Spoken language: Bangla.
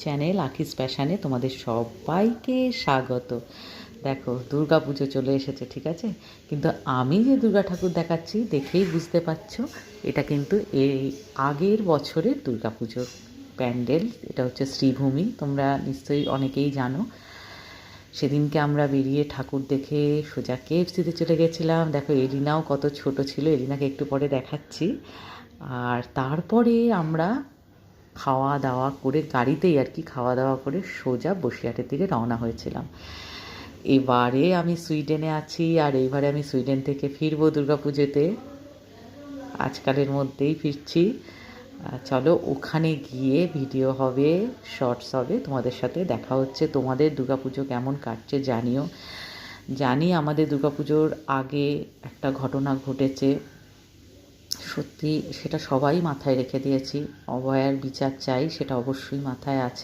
চ্যানেল আখিস প্যাশানে তোমাদের সবাইকে স্বাগত। দেখো দুর্গা পুজো চলে এসেছে, ঠিক আছে, কিন্তু আমি যে দুর্গা ঠাকুর দেখাচ্ছি দেখেই বুঝতে পারছো এটা কিন্তু এই আগের বছরের দুর্গা পুজোর প্যান্ডেল। এটা হচ্ছে শ্রীভূমি, তোমরা নিশ্চয়ই অনেকেই জানো। সেদিনকে আমরা বেরিয়ে ঠাকুর দেখে সোজা KFCতে চলে গেছিলাম। দেখো এলিনাও কত ছোট ছিল, এলিনাকে একটু পরে দেখাচ্ছি। আর তারপরে আমরা খাওয়া দাওয়া করে গাড়িতেই আর কি খাওয়া দাওয়া করে সোজা বসিরহাটের দিকে রওনা হয়েছিলাম। এবারে আমি সুইডেনে আছি, আর এইবারে আমি সুইডেন থেকে ফিরবো দুর্গা পুজোতে, আজকালের মধ্যেই ফিরছি। চলো ওখানে গিয়ে ভিডিও হবে, শর্টস হবে, তোমাদের সাথে দেখা হচ্ছে। তোমাদের দুর্গাপুজো কেমন কাটছে জানিও। জানি আমাদের দুর্গাপুজোর আগে একটা ঘটনা ঘটেছে, সত্যি সেটা সবাই মাথায় রেখে দিয়েছি। অভয়ার বিচার চাই, সেটা অবশ্যই মাথায় আছে।